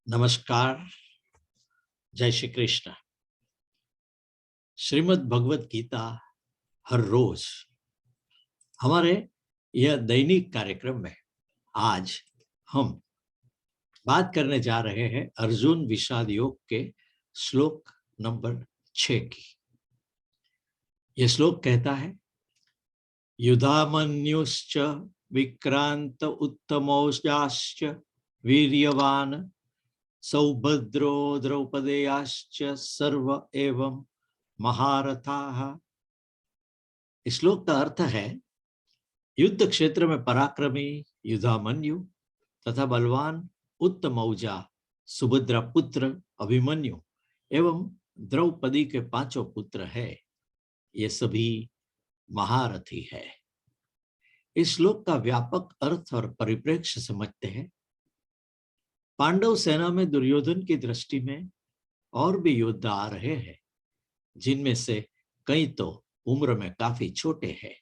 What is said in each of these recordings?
नमस्कार। जय श्री कृष्ण। श्रीमद् भगवत गीता हर रोज हमारे यह दैनिक कार्यक्रम में आज हम बात करने जा रहे हैं अर्जुन विषाद योग के श्लोक नंबर 6 की। यह श्लोक कहता है, युधामन्युश्च विक्रांत उत्तमौजाश्च वीर्यवान सौभद्रो द्रौपदेयाश्च सर्व एवं महारथाः। इस श्लोक का अर्थ है, युद्ध क्षेत्र में पराक्रमी युधामन्यु तथा बलवान उत्तमौजा सुभद्रा पुत्र अभिमन्यु एवं द्रौपदी के पांचों पुत्र है, ये सभी महारथी है। इस श्लोक का व्यापक अर्थ और परिप्रेक्ष्य समझते हैं। पांडव सेना में दुर्योधन की दृष्टि में और भी योद्धा आ रहे हैं, जिनमें से कई तो उम्र में काफी छोटे हैं,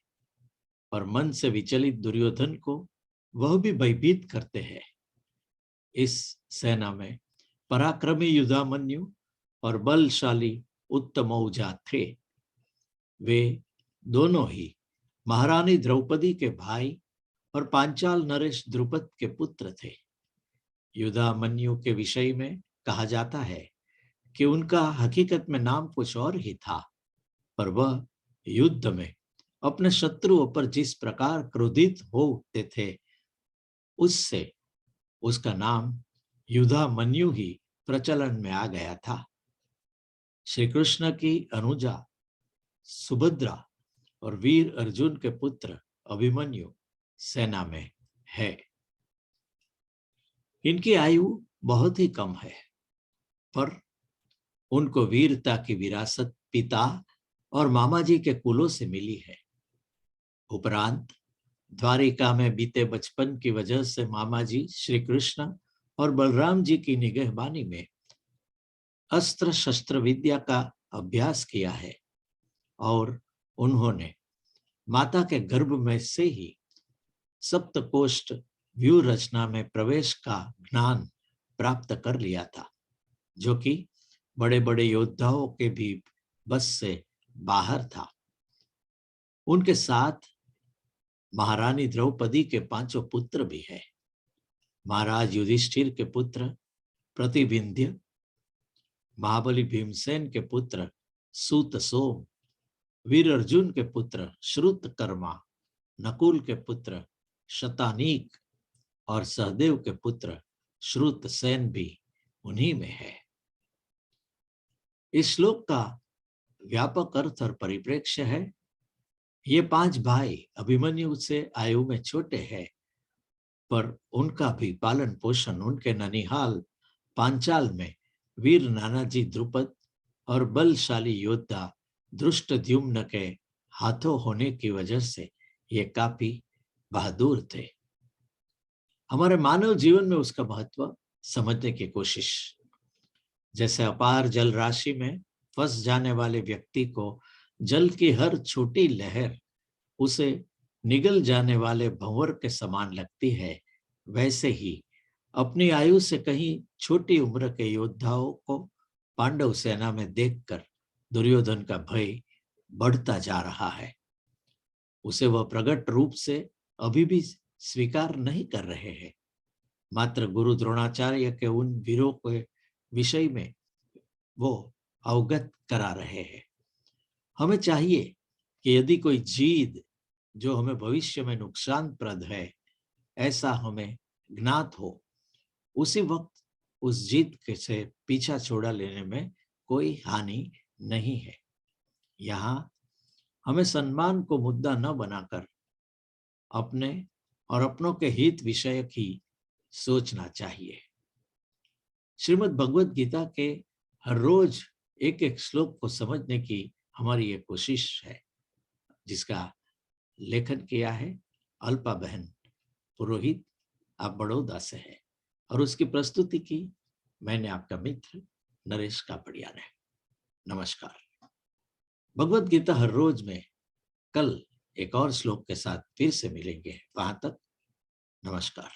पर मन से विचलित दुर्योधन को वह भी भयभीत करते हैं। इस सेना में पराक्रमी युधामन्यु और बलशाली उत्तमौजा थे। वे दोनों ही महारानी द्रौपदी के भाई और पांचाल नरेश द्रुपद के पुत्र थे। युधामन्यु के विषय में कहा जाता है कि उनका हकीकत में नाम कुछ और ही था, पर वह युद्ध में अपने शत्रुओं पर जिस प्रकार क्रोधित हो उठते थे, उससे उसका नाम युधामन्यु ही प्रचलन में आ गया था। श्री कृष्ण की अनुजा सुभद्रा और वीर अर्जुन के पुत्र अभिमन्यु सेना में है। इनकी आयु बहुत ही कम है, पर उनको वीरता की विरासत पिता और मामा जी के कुलों से मिली है। उपरांत द्वारिका में बीते बचपन की वजह से मामा जी श्री कृष्ण और बलराम जी की निगहबानी में अस्त्र शस्त्र विद्या का अभ्यास किया है और उन्होंने माता के गर्भ में से ही सप्तकोष्ठ व्यूह रचना में प्रवेश का ज्ञान प्राप्त कर लिया था, जो कि बड़े बड़े योद्धाओं के भी बस से बाहर था। उनके साथ महारानी द्रौपदी के पांचों पुत्र भी हैं। महाराज युधिष्ठिर के पुत्र प्रतिविंध्य, महाबली भीमसेन के पुत्र सूत सोम, वीर अर्जुन के पुत्र श्रुतकर्मा, नकुल के पुत्र शतानीक और सहदेव के पुत्र श्रुतसेन भी उन्हीं में है। इस श्लोक का व्यापक अर्थ और परिप्रेक्ष्य है, ये पांच भाई अभिमन्यु से आयु में छोटे हैं, पर उनका भी पालन पोषण उनके ननिहाल पांचाल में वीर नानाजी द्रुपद और बलशाली योद्धा धृष्टद्युम्न के हाथों होने की वजह से ये काफी बहादुर थे। हमारे मानव जीवन में उसका महत्व समझने की कोशिश। जैसे अपार जल राशि में फंस जाने वाले व्यक्ति को जल की हर छोटी लहर उसे निगल जाने वाले भंवर के समान लगती है, वैसे ही अपनी आयु से कहीं छोटी उम्र के योद्धाओं को पांडव सेना में देखकर दुर्योधन का भय बढ़ता जा रहा है। उसे वह प्रकट रूप से अभी भी स्वीकार नहीं कर रहे हैं, मात्र गुरु द्रोणाचार्य के उन वीरों के विषय में वो अवगत करा रहे हैं। हमें चाहिए कि यदि कोई जीत जो हमें भविष्य में नुकसानप्रद है, ऐसा हमें ज्ञात हो, उसी वक्त उस जीत से पीछा छोड़ा लेने में कोई हानि नहीं है। यहाँ हमें सम्मान को मुद्दा न बनाकर अपने और अपनों के हित विषयक ही सोचना चाहिए। श्रीमद् भगवत गीता के हर रोज एक एक श्लोक को समझने की हमारी ये कोशिश है, जिसका लेखन किया है अल्पा बहन पुरोहित, आप बड़ौदा से है, और उसकी प्रस्तुति की मैंने आपका मित्र नरेश कापड़िया ने। नमस्कार। भगवत गीता हर रोज में कल एक और श्लोक के साथ फिर से मिलेंगे। वहां तक नमस्कार।